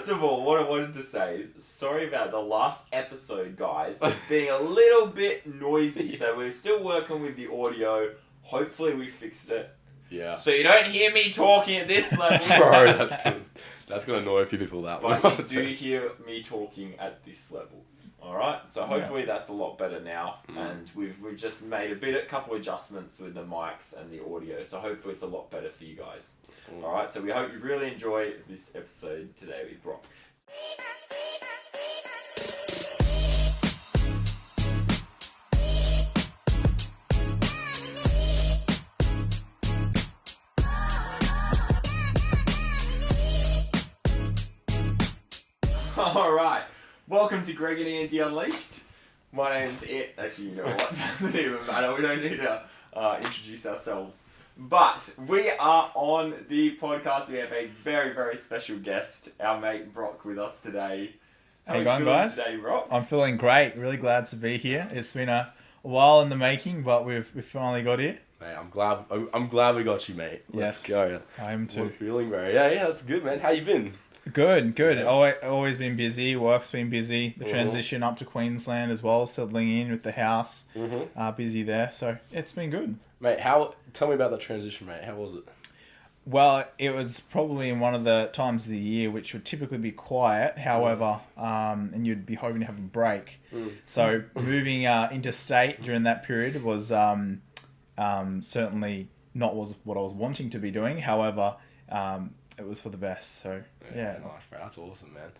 First of all, what I wanted to say is sorry about the last episode, guys, being a little bit noisy. So we're still working with the audio. Hopefully we fixed it. Yeah. So you don't hear me talking at this level. Bro, that's gonna annoy a few people that way. But you do hear me talking at this level. Alright, so hopefully that's a lot better now. And we've just made a couple adjustments with the mics and the audio. So hopefully it's a lot better for you guys. Alright, so we hope you really enjoy this episode today with Brock. Alright, welcome to Greg and Andy Unleashed. My name's It. Actually, you know what? Doesn't even matter. We don't need to introduce ourselves. But we are on the podcast. We have a very, very special guest, our mate Brock, with us today. How you going, guys? Today, Brock? I'm feeling great. Really glad to be here. It's been a while in the making, but we've finally got here. Mate, I'm glad we got you, mate. Let's go. I am too. We're feeling very... Yeah, that's good, man. How you been? Good. Always been busy. Work's been busy. The transition up to Queensland as well, settling in with the house. Busy there, so it's been good. Mate, tell me about the transition, mate. How was it? Well, it was probably in one of the times of the year which would typically be quiet. However, and you'd be hoping to have a break. So moving interstate during that period was certainly not what I was wanting to be doing. However, it was for the best. So yeah. Nice, bro. That's awesome, man.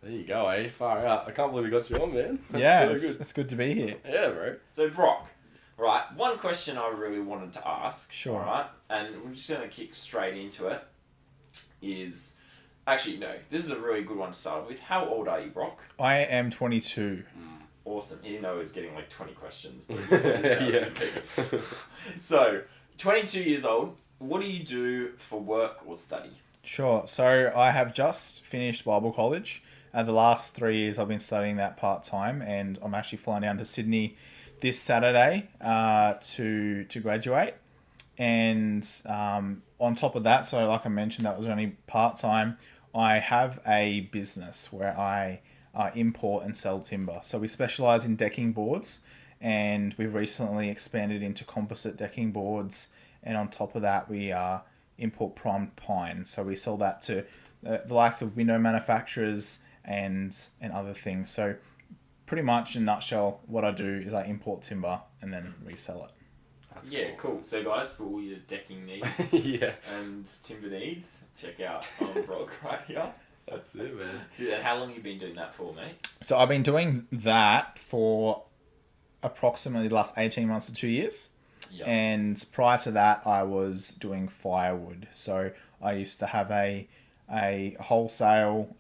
There you go, eh? Far out. I can't believe we got you on, man. It's good to be here. Yeah, bro. So, Brock, right, one question I really wanted to ask. Sure. Right, and we're just going to kick straight into it. Actually, no, this is a really good one to start with. How old are you, Brock? I am 22. Awesome. He didn't know he was getting like 20 questions. Yeah. So, 22 years old. What do you do for work or study? Sure. So I have just finished Bible college. The last 3 years I've been studying that part-time, and I'm actually flying down to Sydney this Saturday to graduate. And on top of that, so like I mentioned, that was only part-time, I have a business where I import and sell timber. So we specialize in decking boards, and we've recently expanded into composite decking boards. And on top of that, we import primed pine. So we sell that to the likes of window manufacturers and other things. So pretty much in a nutshell, what I do is I import timber and then resell it. That's cool. So guys, for all your decking needs and timber needs, check out Brock right here. That's it, man. So, and how long have you been doing that for, mate? So I've been doing that for approximately the last 18 months to 2 years. Yep. And prior to that, I was doing firewood. So I used to have a wholesale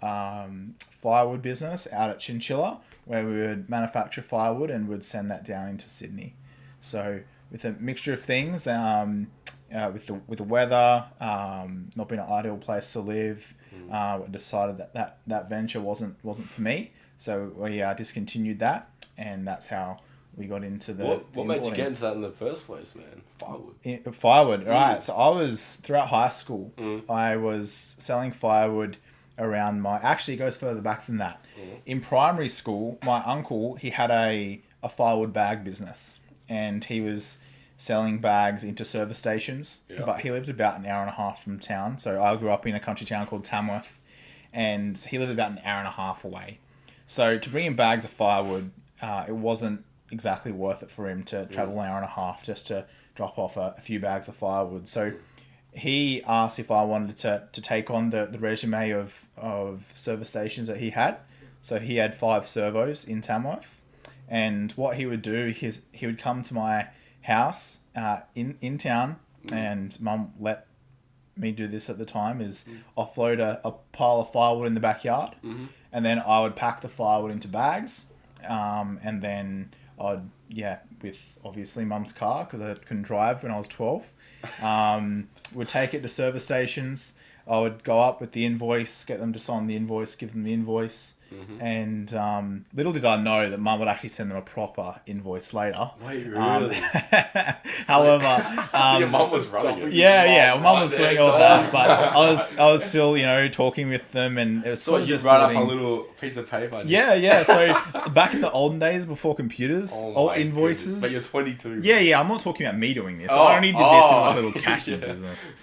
firewood business out at Chinchilla, where we would manufacture firewood and would send that down into Sydney. So with a mixture of things, with the weather, not being an ideal place to live, we decided that venture wasn't for me. So we discontinued that, and that's how we got into the... What made you get into that in the first place, man? Firewood, right. So I was, throughout high school, I was selling firewood around actually it goes further back than that. In primary school, my uncle, he had a firewood bag business, and he was selling bags into service stations, but he lived about an hour and a half from town. So I grew up in a country town called Tamworth, and he lived about an hour and a half away. So to bring in bags of firewood, it wasn't exactly worth it for him to travel an hour and a half just to drop off a few bags of firewood. So he asked if I wanted to take on the resume of service stations that he had. So he had 5 servos in Tamworth, and what he would do is he would come to my house in town, and Mum let me do this at the time, is offload a pile of firewood in the backyard, and then I would pack the firewood into bags, and then I'd, with obviously Mum's car, because I couldn't drive when I was 12, would take it to service stations, I would go up with the invoice, get them to sign the invoice, give them the invoice. And little did I know that Mum would actually send them a proper invoice later. Wait, really? However, So your mum was running it. yeah, Mum was doing all that, but I was still, talking with them, and it was So sort of you just write up a building- little piece of paper. Yeah. So back in the olden days, before computers, Oh all my invoices. goodness. But you're 22. Yeah. I'm not talking about me doing this. Oh, I only did this in like a oh. little cashing Yeah. business.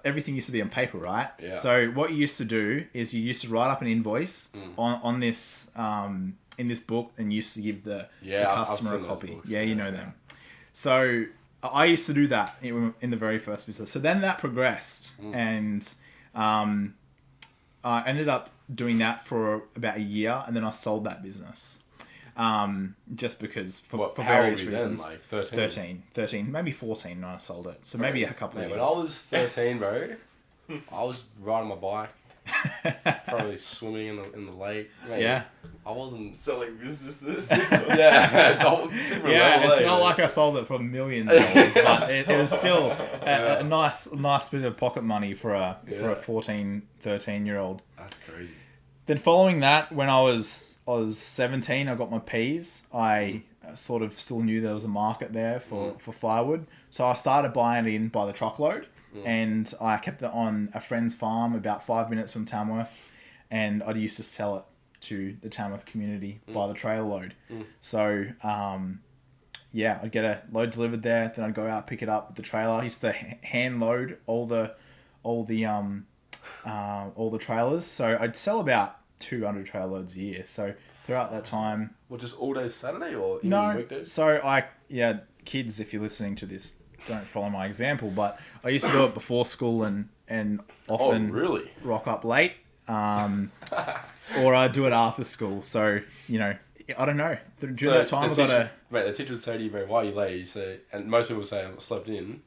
Everything used to be on paper, right? Yeah. So what you used to do is you used to write up an invoice on this in this book, and you used to give the I've customer seen a those copy. books. Yeah, you know them. So I used to do that in the very first business. So then that progressed, and I ended up doing that for about a year, and then I sold that business. Just because for How various old were you reasons. then? Like 13? Maybe 14 when I sold it. So maybe a couple of Mate, years. when I was 13, bro, I was riding my bike, probably swimming in the lake. Mate, Yeah. I wasn't. Selling businesses. Yeah, different Yeah, level, it's eh, not mate? like I sold it for millions of dollars, but it was still a nice bit of pocket money for a 14, 13-year-old. That's crazy. Then following that, when I was 17, I got my P's. I sort of still knew there was a market there for firewood. So I started buying it in by the truckload, and I kept it on a friend's farm about 5 minutes from Tamworth, and I used to sell it to the Tamworth community by the trailer load. So, I'd get a load delivered there, then I'd go out, pick it up with the trailer. I used to hand load all the trailers. So I'd sell about 200 trailer loads a year. So throughout that time, Well, just all day Saturday or even no. weekdays? So kids, if you're listening to this, don't follow my example. But I used to do it before school and often really? rock up late, or I do it after school. So I don't know. During that time, I got a. Mate, the teacher would say to you, mate, why are you late? You say, and most people say, I slept in.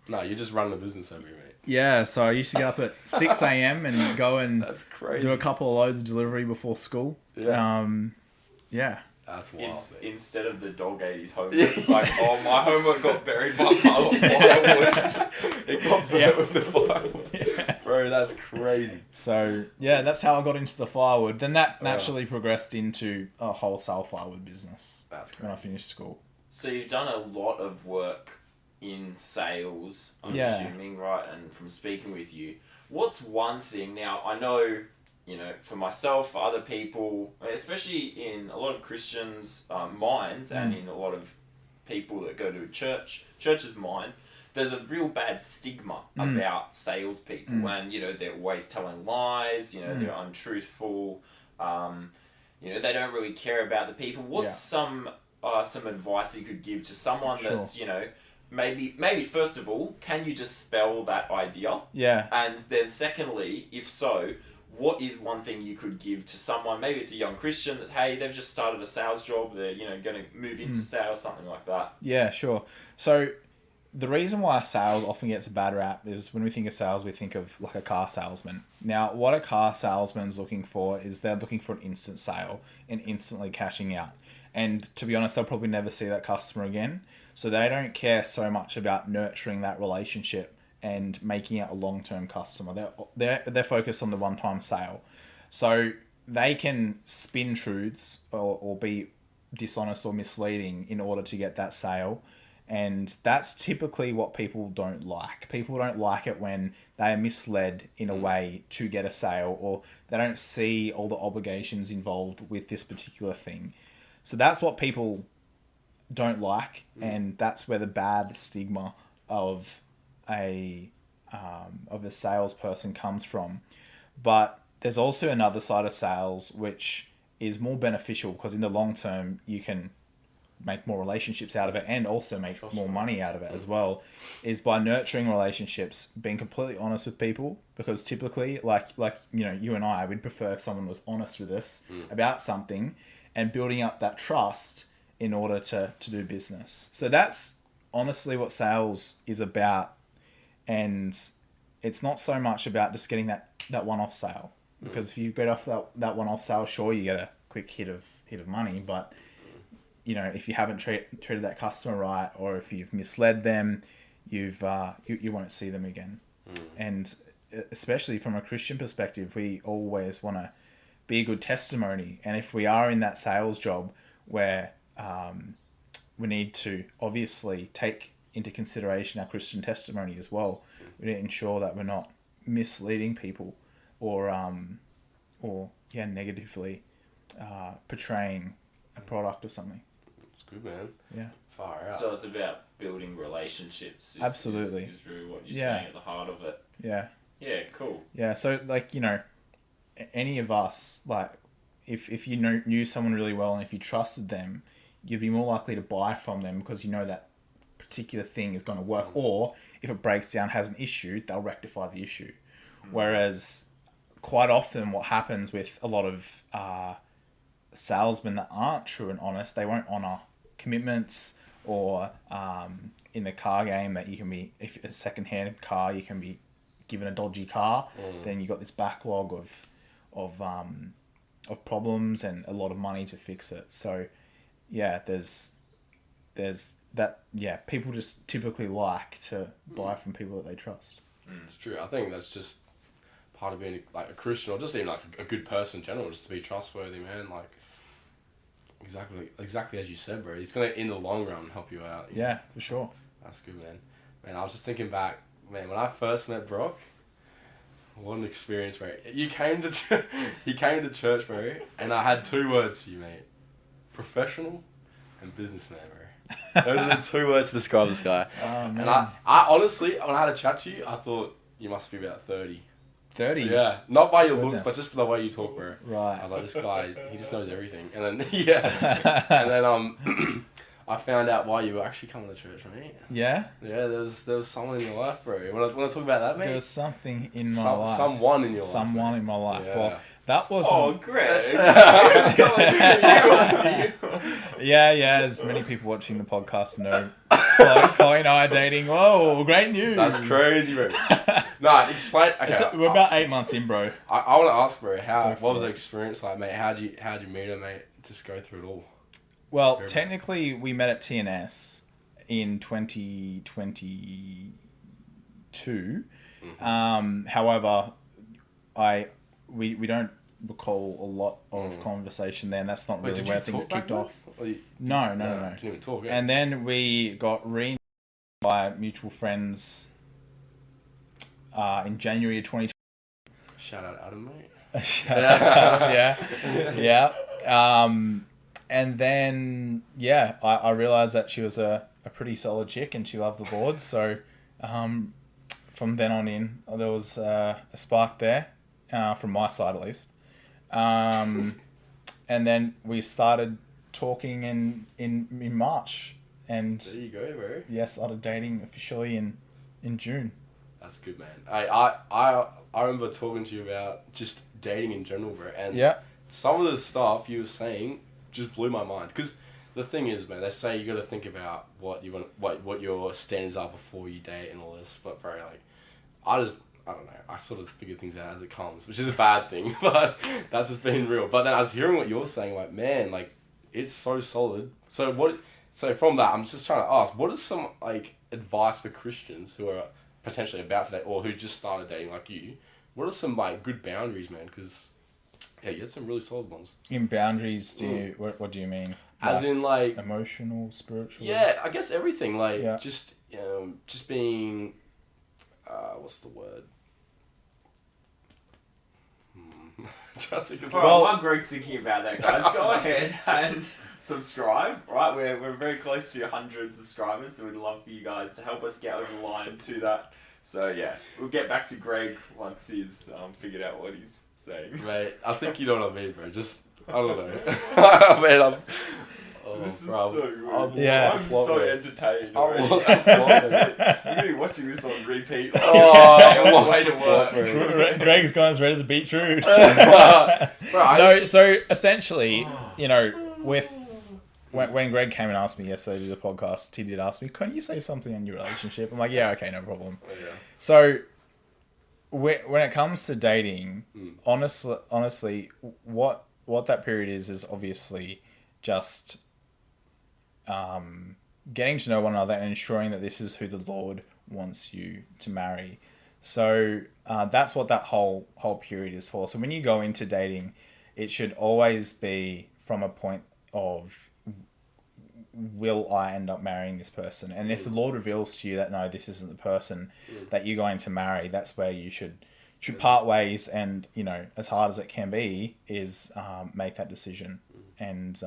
No, you're just running a business over here, mate. Yeah, so I used to get up at 6 a.m. and go and That's crazy. do a couple of loads of delivery before school. Yeah. That's wild, mate. Instead of the dog ate his homework, it's like, oh, my homework got buried by firewood. It got burnt with the firewood. Bro, that's crazy. So, that's how I got into the firewood. Then that naturally progressed into a wholesale firewood business. That's when I crazy. finished school. So you've done a lot of work in sales, I'm Yeah. assuming, right? And from speaking with you, what's one thing, now I know, for myself, for other people, especially in a lot of Christians' minds and in a lot of people that go to churches' minds, there's a real bad stigma about salespeople, and they're always telling lies. They're untruthful. They don't really care about the people. What's some advice you could give to someone that's maybe first of all, can you just spell that idea? Yeah. And then secondly, if so, what is one thing you could give to someone? Maybe it's a young Christian that, hey, they've just started a sales job. They're going to move into sales, something like that. Yeah, sure. So the reason why sales often gets a bad rap is when we think of sales, we think of like a car salesman. Now, what a car salesman's looking for is they're looking for an instant sale and instantly cashing out. And to be honest, they'll probably never see that customer again. So they don't care so much about nurturing that relationship and making it a long-term customer. They're focused on the one-time sale. So they can spin truths or be dishonest or misleading in order to get that sale. And that's typically what people don't like. People don't like it when they are misled in a way to get a sale, or they don't see all the obligations involved with this particular thing. So that's what people don't like, and that's where the bad stigma of a salesperson comes from. But there's also another side of sales which is more beneficial, because in the long term you can make more relationships out of it and also make more money out of it as well, is by nurturing relationships, being completely honest with people. Because typically, like you and I would prefer if someone was honest with us about something, and building up that trust in order to do business. So that's honestly what sales is about. And it's not so much about just getting that one-off sale. Because if you get off that one-off sale, sure, you get a quick hit of money. But, if you haven't treated that customer right, or if you've misled them, you won't see them again. And especially from a Christian perspective, we always want to be a good testimony. And if we are in that sales job where we need to obviously take into consideration our Christian testimony as well, we need to ensure that we're not misleading people or negatively portraying a product or something. It's good, man. Yeah. Far out. So it's about building relationships. Absolutely. Is really what you're saying at the heart of it. Yeah. Yeah, cool. Yeah, so like, any of us, like, if you knew someone really well and if you trusted them, you'd be more likely to buy from them because you know that particular thing is going to work. Or if it breaks down, has an issue, they'll rectify the issue. Whereas quite often what happens with a lot of salesmen that aren't true and honest, they won't honour commitments, or in the car game that you can be, if it's a second-hand car, you can be given a dodgy car, then you got this backlog of problems and a lot of money to fix it. So yeah, there's that. Yeah, people just typically like to buy from people that they trust. It's true. I think that's just part of being like a Christian, or just even like a good person in general, just to be trustworthy, man. Like exactly as you said, bro. He's gonna in the long run help you out. Yeah, for sure. That's good, man. Man, I was just thinking back, man, when I first met Brock, what an experience, bro. He came to church, bro, and I had 2 words for you, mate. Professional and businessman, bro. Those are the 2 words to describe this guy. Oh, man. And I honestly, when I had a chat to you, I thought you must be about 30. 30? Yeah. Not by your Goodness. looks, but just for the way you talk, bro. Right. I was like, this guy, he just knows everything. And then, yeah. And then, I found out why you were actually coming to church, mate. Yeah? Yeah, there was someone in your life, bro. Want to talk about that, mate? There was something in my life. Someone in your life. Someone in my life. Yeah. Well, that was... Oh, Greg. Yeah, as many people watching the podcast know, Chloe and I are dating. Whoa, great news. That's crazy, bro. Nah, explain. Okay, So we're about 8 months in, bro. I want to ask, bro, what was it. the experience like, mate? How'd you meet her, mate? Just go through it all. Well, Scary. technically, we met at TNS in 2022. However, we don't recall a lot of conversation there, and that's not Wait, really did where you things talk back kicked then? off. Or you- No. Didn't even talk, yeah. And then we got by mutual friends in January of 2020. Shout out Adam, mate. Shout out to Adam, yeah. And then, I realised that she was a pretty solid chick and she loved the Lord. So from then on in, there was a spark there, from my side at least. And then we started talking in March. And There you go, bro. started dating officially in June. That's good, man. I remember talking to you about just dating in general, bro. And some of the stuff you were saying just blew my mind. Because the thing is, man, they say you got to think about what you want, what your standards are before you date and all this. But bro, like, I don't know. I sort of figure things out as it comes, which is a bad thing, but that's just being real. But then I was hearing what you're saying, like, man, like, it's so solid. So from that, I'm just trying to ask, what is some, like, advice for Christians who are potentially about to date or who just started dating like you? What are some, like, good boundaries, man? Because, yeah, you had some really solid ones. In boundaries, what do you mean? As in, like... Emotional, spiritual? Yeah, I guess everything. Like, Yeah. just being... what's the word? Trying to think of While Greg's thinking about that, guys, go ahead and subscribe. Right, we're very close to 100 subscribers, so we'd love for you guys to help us get over the line to that. So yeah, we'll get back to Greg once he's figured out what he's saying. Mate, I think you know what I mean, bro. Just, I don't know. Man, This is bro, so good. I've Yeah. I'm so entertained. I already. lost the plot, man. You're gonna be watching this on repeat. Oh, on I the lost way the to plot, work. bro. Greg's gone as red as a beetroot. Bro, So essentially, with when Greg came and asked me yesterday to do the podcast, he did ask me, "Can you say something on your relationship?" I'm like, "Yeah, okay, no problem." Yeah. So when it comes to dating, honestly, what that period is obviously just getting to know one another and ensuring that this is who the Lord wants you to marry. So that's what that whole period is for. So when you go into dating, it should always be from a point of, will I end up marrying this person? And if the Lord reveals to you that no, this isn't the person that you're going to marry, that's where you should part ways. And as hard as it can be, is make that decision. And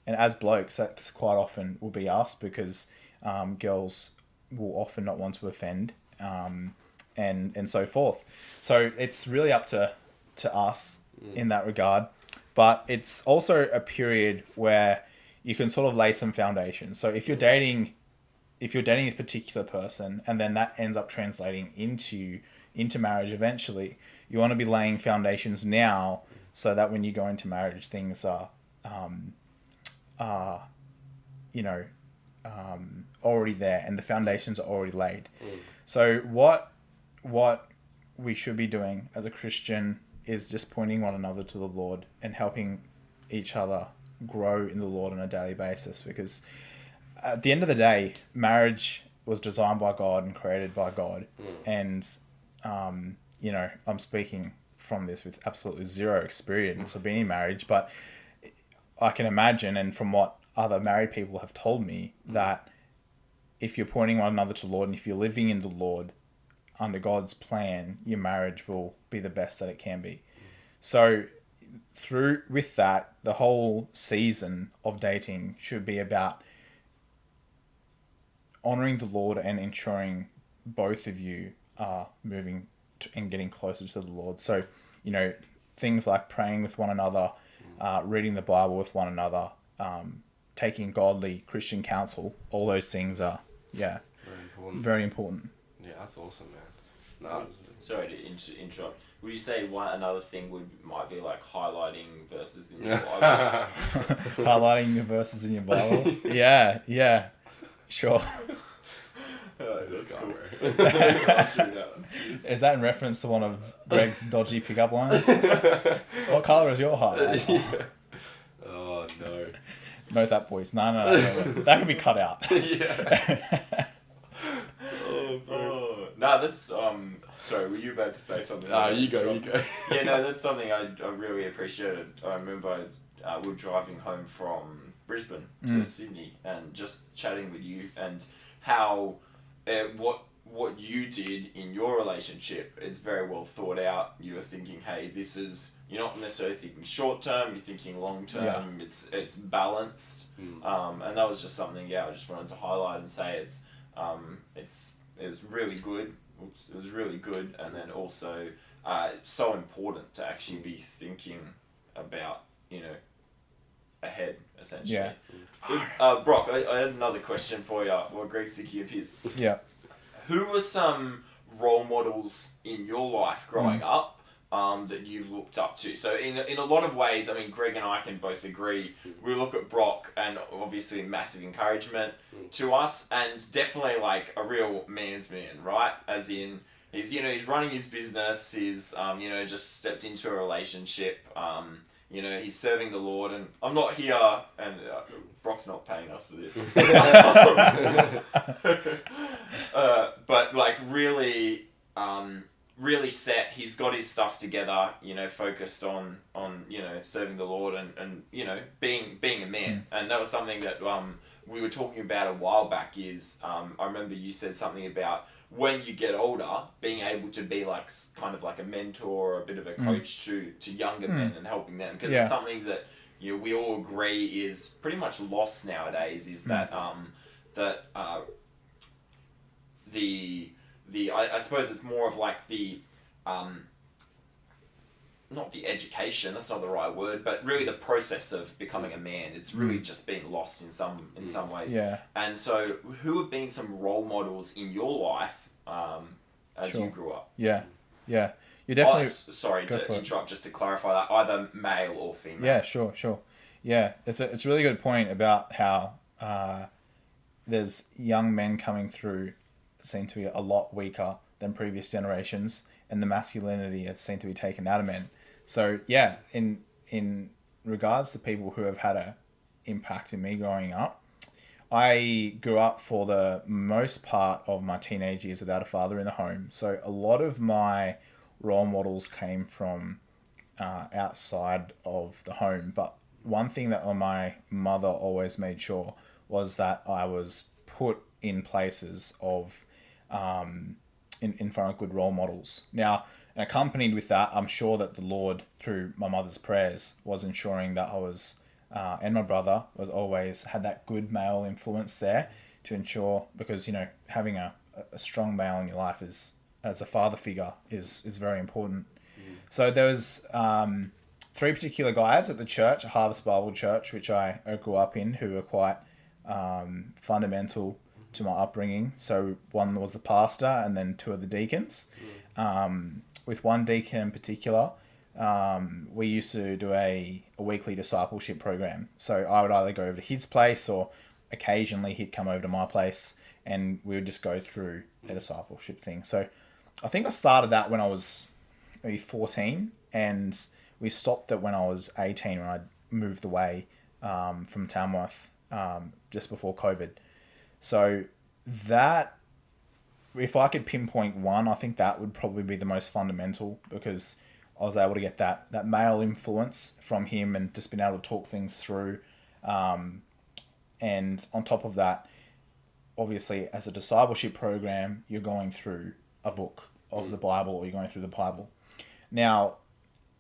as blokes, that quite often will be us, because girls will often not want to offend, and so forth. So it's really up to us in that regard. But it's also a period where you can sort of lay some foundations. So if you're dating a particular person, and then that ends up translating into marriage eventually, you want to be laying foundations now, so that when you go into marriage, things are already there, and the foundations are already laid. So what we should be doing as a Christian is just pointing one another to the Lord and helping each other grow in the Lord on a daily basis, because at the end of the day, marriage was designed by God and created by God. And I'm speaking from this with absolutely zero experience of being in marriage, but I can imagine, and from what other married people have told me, that if you're pointing one another to the Lord, and if you're living in the Lord under God's plan, your marriage will be the best that it can be. So with that, the whole season of dating should be about honoring the Lord and ensuring both of you are moving and getting closer to the Lord. So, things like praying with one another, reading the Bible with one another, taking godly Christian counsel, all those things are, very important. Yeah, that's awesome, man. Sorry to interrupt. Would you say another thing might be like highlighting verses in your Bible? Highlighting the verses in your Bible? Yeah. Sure. That's cool. Is that in reference to one of Greg's dodgy pickup lines? What colour is your heart? Oh, no. Note that, boys. No. That can be cut out. Yeah. No, that's sorry, were you about to say something? You go. Yeah, no, that's something I really appreciated. I remember we were driving home from Brisbane to Sydney, and just chatting with you, and how what you did in your relationship is very well thought out. You were thinking, hey, you're not necessarily thinking short term, you're thinking long term. Yeah. It's balanced, and that was just something. Yeah, I just wanted to highlight and say it was really good. It was really good, and then also so important to actually be thinking about ahead, essentially. Yeah. Brock, I had another question for you. Well, Greg's thinking of his. Yeah. Who were some role models in your life growing up that you've looked up to? So in a lot of ways, I mean, Greg and I can both agree, we look at Brock, and obviously massive encouragement to us, and definitely like a real man's man, right? As in, he's running his business, he's just stepped into a relationship, he's serving the Lord, and I'm not here, and Brock's not paying us for this. But like really set, he's got his stuff together, focused on serving the Lord and being a man. And that was something that we were talking about a while back, is I remember you said something about when you get older, being able to be like kind of like a mentor or a bit of a coach to younger men and helping them, because it's something that we all agree is pretty much lost nowadays, is that I suppose it's more of like the not the education, that's not the right word, but really the process of becoming a man. It's really just being lost in some ways. Yeah. And so, who have been some role models in your life as you grew up? Yeah. You definitely. Sorry to interrupt. Just to clarify that, either male or female. Yeah, sure. Yeah, it's a really good point about how there's young men coming through that seem to be a lot weaker than previous generations, and the masculinity has seemed to be taken out of men. So yeah, in regards to people who have had a impact in me growing up, I grew up for the most part of my teenage years without a father in the home. So a lot of my role models came from outside of the home. But one thing that my mother always made sure was that I was put in places of in front of good role models. Now, accompanied with that, I'm sure that the Lord, through my mother's prayers, was ensuring that I was, and my brother was always had that good male influence there to ensure, because, you know, having a strong male in your life is, as a father figure, is very important. So there was 3 particular guys at the church, Harvest Bible Church, which I grew up in, who were quite fundamental to my upbringing. So one was the pastor and then 2 of the deacons. With one deacon in particular, we used to do a weekly discipleship program. So I would either go over to his place, or occasionally he'd come over to my place, and we would just go through a discipleship thing. So I think I started that when I was maybe 14, and we stopped that when I was 18, when I moved away from Tamworth just before COVID. So that, if I could pinpoint one, I think that would probably be the most fundamental, because I was able to get that male influence from him and just been able to talk things through. And on top of that, obviously, as a discipleship program, you're going through a book of the Bible, or you're going through the Bible. Now,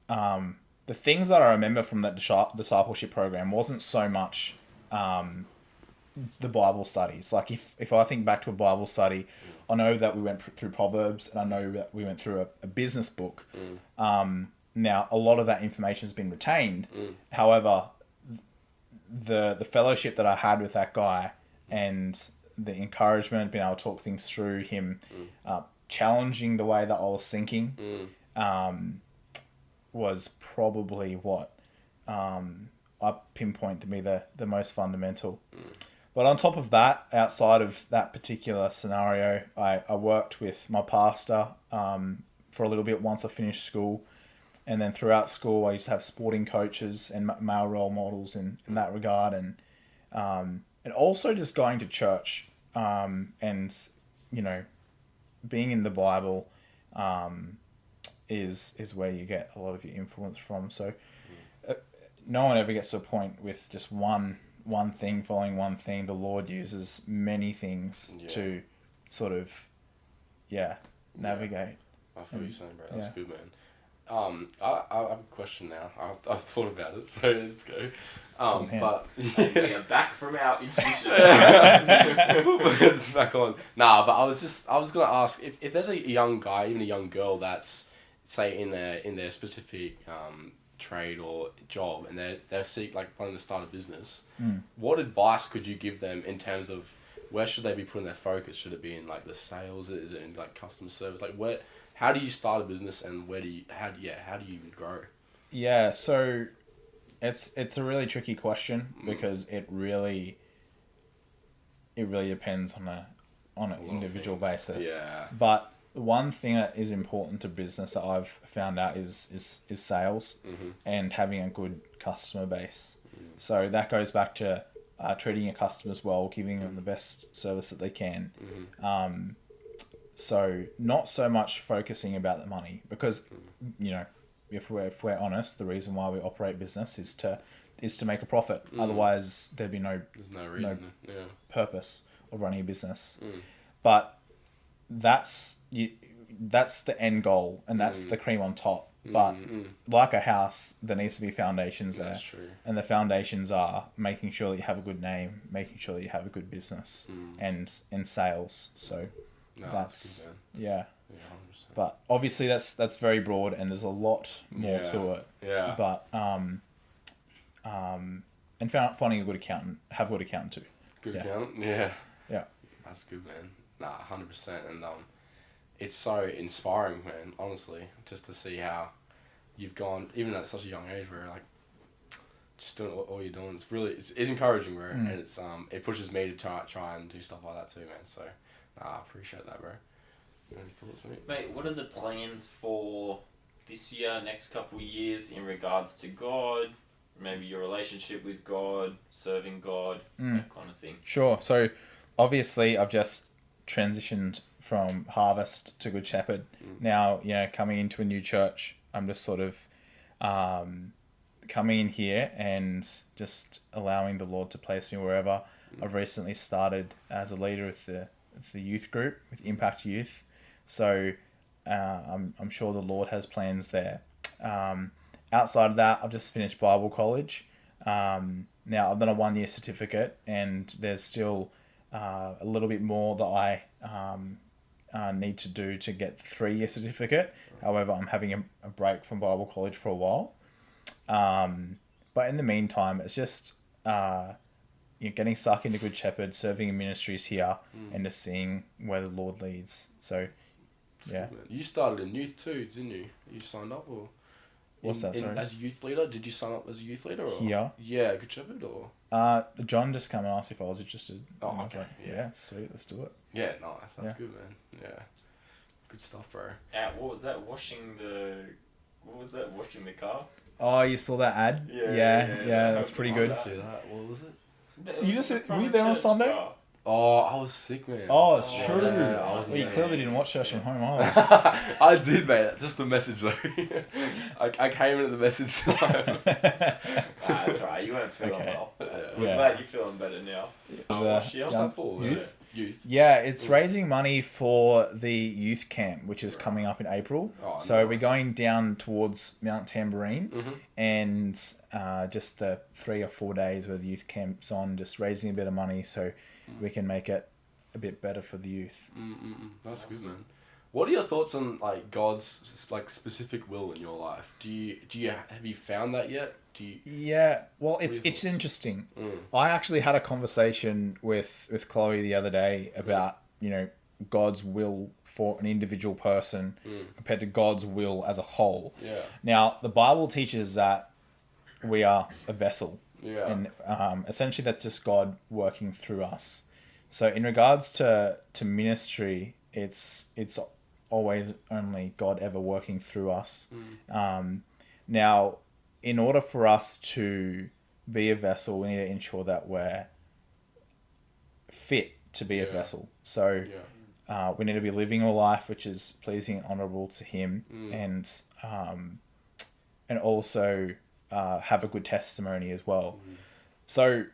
the things that I remember from that discipleship program wasn't so much the Bible studies. Like, if I think back to a Bible study, I know that we went through Proverbs, and I know that we went through a business book. Now, a lot of that information has been retained. However, the fellowship that I had with that guy, and the encouragement, being able to talk things through him, challenging the way that I was thinking, was probably what I pinpoint to be the most fundamental. But on top of that, outside of that particular scenario, I worked with my pastor for a little bit once I finished school. And then throughout school, I used to have sporting coaches and male role models in that regard. And also just going to church and, you know, being in the Bible is where you get a lot of your influence from. So no one ever gets to a point with just one thing, following one thing. The Lord uses many things to sort of, navigate. I feel what you're saying, bro. That's good, man. I have a question now. I've thought about it, so let's go. But we are back from our intermission. It's back on. Nah, but I was gonna ask if there's a young guy, even a young girl, that's, say, in their specific trade or job, and they're planning to start a business. What advice could you give them in terms of where should they be putting their focus? Should it be in like the sales? Is it in like customer service? Like where? How do you start a business, and how do you grow? Yeah, so it's a really tricky question, because it really depends on an individual basis. Yeah. But one thing that is important to business that I've found out is sales and having a good customer base. So that goes back to treating your customers well, giving them the best service that they can. So not so much focusing about the money, because, you know, if we're honest, the reason why we operate business is to make a profit. Otherwise, there'd be there's no reason, purpose of running a business. But that's the end goal, and that's the cream on top. But like a house, there needs to be foundations there. That's true. And the foundations are making sure that you have a good name, making sure that you have a good business, and sales. So that's good, yeah. 100%. But obviously that's very broad, and there's a lot more to it. Yeah. But and finding a good accountant, have a good accountant too. Good accountant, yeah. Yeah. That's good, man. 100%, and it's so inspiring, man. Honestly, just to see how you've gone, even at such a young age, where like just doing all you're doing. It's really it's encouraging, bro, and it's it pushes me to try and do stuff like that too, man. So I appreciate that, bro. Any thoughts, mate? Mate, what are the plans for this year, next couple of years, in regards to God, maybe your relationship with God, serving God, that kind of thing. Sure. So, obviously, I've just transitioned from Harvest to Good Shepherd. Now, coming into a new church, I'm just sort of coming in here and just allowing the Lord to place me wherever. I've recently started as a leader with the youth group, with Impact Youth. So, I'm sure the Lord has plans there. Outside of that, I've just finished Bible college. Now, I've done a 1-year certificate, and there's still a little bit more that I need to do to get the 3-year certificate. However, I'm having a break from Bible college for a while. But in the meantime, it's just getting stuck into Good Shepherd, serving in ministries here, and just seeing where the Lord leads. So, yeah. Cool, you started in youth too, didn't you? You signed up, or what's that? Sorry. As a youth leader, did you sign up as a youth leader? Or? Here. Yeah, Good Shepherd, or. John just came and asked if I was interested. Oh, and I was okay. like, yeah, sweet, let's do it. Yeah, nice. That's Yeah. good, man. Yeah, good stuff, bro. What was that? Washing the car? Oh, you saw that ad? Yeah, that's pretty good. I didn't see that. What was it? You just From were you a there on church Sunday? car. Oh, I was sick, man. Oh, it's Oh, true. yeah, I wasn't Well, you there. clearly didn't watch church from home either. I did, mate. Just the message, though. I came into the message time. That's right. You weren't feeling Okay. well. We're Yeah. glad you're feeling better now. Was, What's What's young- that for? youth? Youth. Yeah, it's raising money for the youth camp, which is coming up in April. Oh, So we're nice. going down towards Mount Tambourine, and just the 3 or 4 days where the youth camp's on, just raising a bit of money so we can make it a bit better for the youth. That's good, man. What are your thoughts on God's specific will in your life? Have you found that yet? Yeah, well, are your it's thoughts? interesting. I actually had a conversation with Chloe the other day about God's will for an individual person compared to God's will as a whole. Yeah. Now, the Bible teaches that we are a vessel. Yeah. And essentially that's just God working through us. So in regards to ministry, it's always only God ever working through us. Now, in order for us to be a vessel, we need to ensure that we're fit to be a vessel. So we need to be living a life which is pleasing and honourable to Him, and also have a good testimony as well. So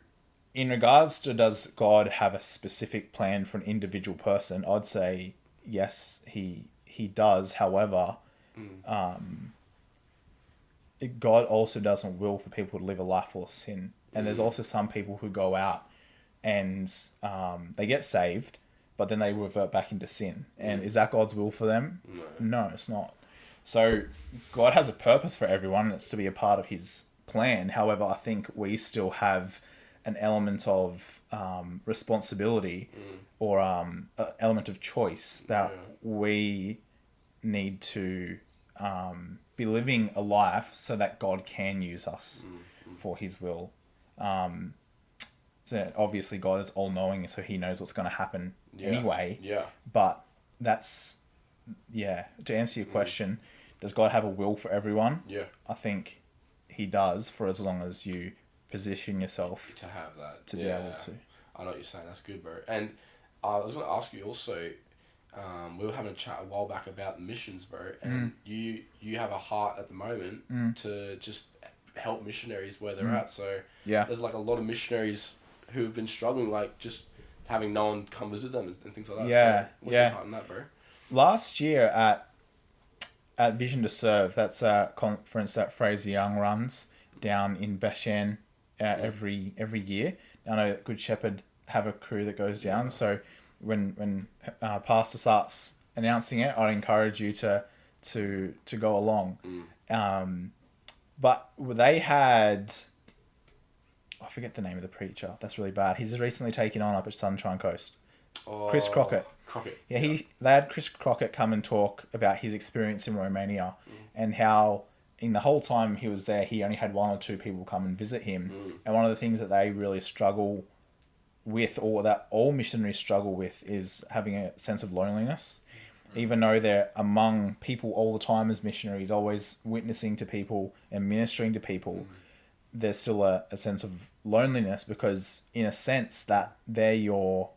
in regards to does God have a specific plan for an individual person, I'd say yes, he does. However, God also doesn't will for people to live a life full of sin. And there's also some people who go out and they get saved, but then they revert back into sin. And is that God's will for them? No, it's not. So God has a purpose for everyone, and it's to be a part of His plan. However, I think we still have an element of responsibility or an element of choice that we need to be living a life so that God can use us for His will. So obviously God is all-knowing, so He knows what's going to happen anyway. Yeah. But that's, to answer your question, does God have a will for everyone? Yeah. I think He does, for as long as you position yourself To have that. to be able to. I know what you're saying. That's good, bro. And I was going to ask you also, we were having a chat a while back about missions, bro. And you have a heart at the moment to just help missionaries where they're at. So there's like a lot of missionaries who have been struggling, like just having no one come visit them and things like that. Yeah, So what's your heart in that, bro? Last year at Vision to Serve, that's a conference that Fraser Young runs down in Bashan every year. I know that Good Shepherd have a crew that goes down. So when Pastor starts announcing it, I'd encourage you to go along. But they had, I forget the name of the preacher. That's really bad. He's recently taken on up at Sunshine Coast. Chris Crockett. Yeah, they had Chris Crockett come and talk about his experience in Romania and how in the whole time he was there, he only had 1 or 2 people come and visit him. And one of the things that they really struggle with, or that all missionaries struggle with, is having a sense of loneliness. Even though they're among people all the time as missionaries, always witnessing to people and ministering to people, there's still a sense of loneliness, because in a sense that they're your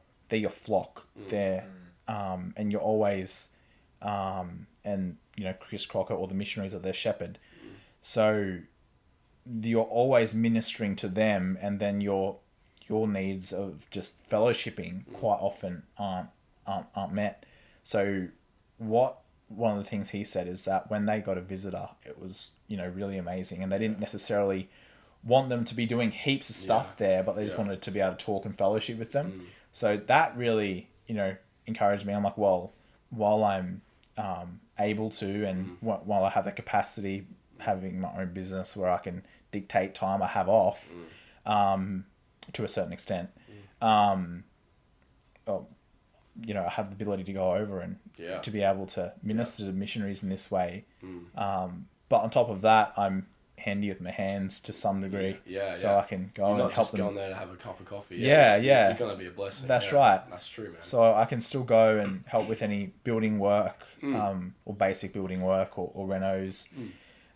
flock. They're and you're always and Chris Crocker or the missionaries are their shepherd. So you're always ministering to them, and then your needs of just fellowshipping quite often aren't met. So one of the things he said is that when they got a visitor, it was really amazing, and they didn't necessarily want them to be doing heaps of stuff there, but they just wanted to be able to talk and fellowship with them. So that really encouraged me. I'm like, well, while I'm able to, and while I have the capacity, having my own business where I can dictate time I have off, to a certain extent, I have the ability to go over and to be able to minister to missionaries in this way. But on top of that, I'm handy with my hands to some degree, so I can go and help them. You're not just going there to have a cup of coffee. You're going to be a blessing. That's right. That's true, man. So I can still go and help with any building work, or basic building work, or renos.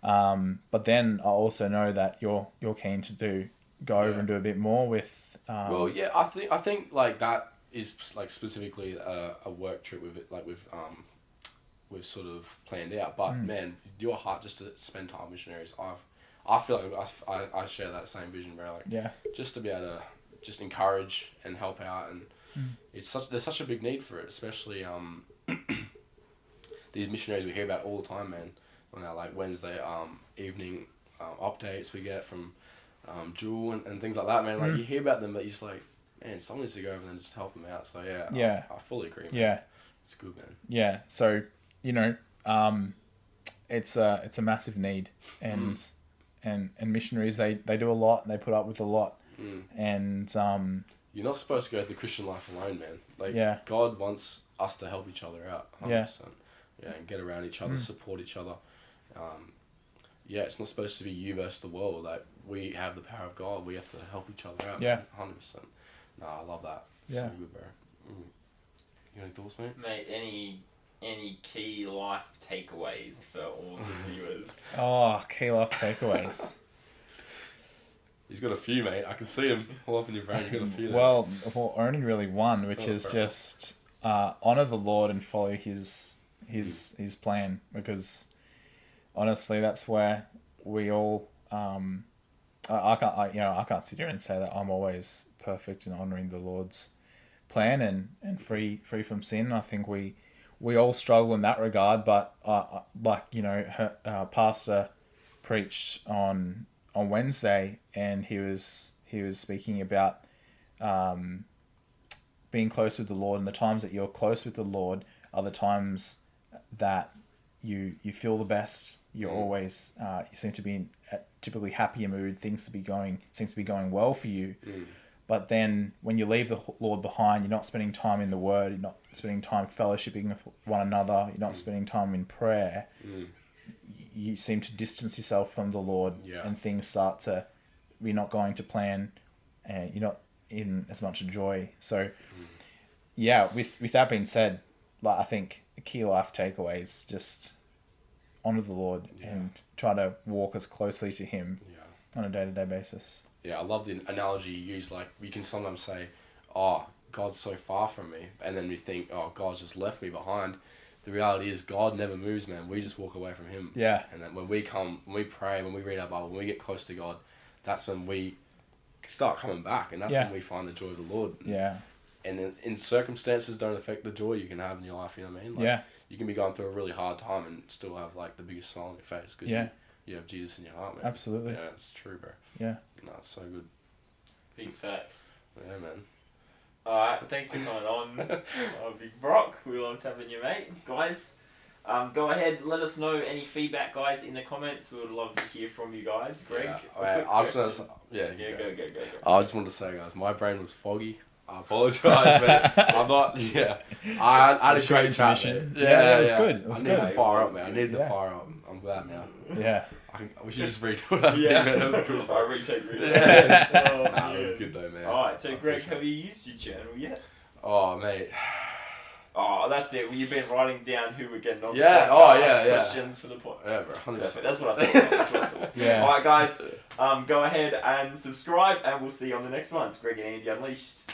But then I also know that you're keen to go over and do a bit more with. I think like that is like specifically a work trip with it, like we've sort of planned out. But man, your heart just to spend time with missionaries, I feel like I share that same vision, bro. Like just to be able to just encourage and help out, and there's such a big need for it, especially these missionaries we hear about all the time, man. On our like Wednesday evening updates we get from Jewel and things like that, man. Like you hear about them, but you're just like, man, someone needs to go over and just help them out. So I fully agree, man. It's good, man. Yeah, so it's a massive need, and missionaries they do a lot, and they put up with a lot, and you're not supposed to go the Christian life alone, man. Like God wants us to help each other out, 100%. And get around each other, support each other. It's not supposed to be you versus the world. Like we have the power of God, we have to help each other out. 100%. No, I love that. It's so good, bro. You got any thoughts, mate? Mate, any key life takeaways for all the viewers? Oh, key life takeaways. He's got a few, mate. I can see him all up in your brain. You got a few there. Well, only really one, which is just honor the Lord and follow His plan, because honestly, that's where we all. I can't sit here and say that I'm always perfect in honoring the Lord's plan and free from sin. I think we all struggle in that regard, but her pastor preached on Wednesday, and he was speaking about being close with the Lord, and the times that you're close with the Lord are the times that you feel the best. You're always you seem to be in a typically happier mood. Things seem to be going well for you. But then when you leave the Lord behind, you're not spending time in the Word. You're not spending time fellowshipping with one another. You're not spending time in prayer. You seem to distance yourself from the Lord, and things start to be not going to plan, and you're not in as much joy. So, with that being said, like I think a key life takeaway is just honor the Lord and try to walk as closely to Him on a day-to-day basis. Yeah, I love the analogy you use. Like, we can sometimes say, oh, God's so far from me. And then we think, oh, God's just left me behind. The reality is God never moves, man. We just walk away from Him. Yeah. And then when we pray, when we read our Bible, when we get close to God, that's when we start coming back. And that's when we find the joy of the Lord. Yeah. And in circumstances don't affect the joy you can have in your life, you know what I mean? Like, you can be going through a really hard time and still have, like, the biggest smile on your face. Because you have Jesus in your heart, man. Absolutely. Yeah, it's true, bro. Yeah. No, it's so good. Big facts. Yeah, man. Alright, thanks for coming on, Big Brock. We loved having you, mate. Guys, go ahead, let us know any feedback, guys, in the comments. We would love to hear from you guys. Greg, go. I just wanted to say, guys, my brain was foggy. I apologise, man. I'm not, I had a great chat, man. Yeah, it was good. It was good. I needed to fire up, man. I needed to fire up. I'm glad now. Yeah. We should just redo that thing, man. That was cool. Alright, retake. It was good though, man. Alright, so Greg, have you used your journal yet? Oh, mate. Oh, that's it. Well, you've been writing down who we're getting on. Yeah. The Oh, yeah. questions for the podcast. Yeah, bro. 100%. Perfect. That's what I thought. That's what I thought. Yeah. All right, guys. Go ahead and subscribe, and we'll see you on the next one. It's Greg and Andy Unleashed.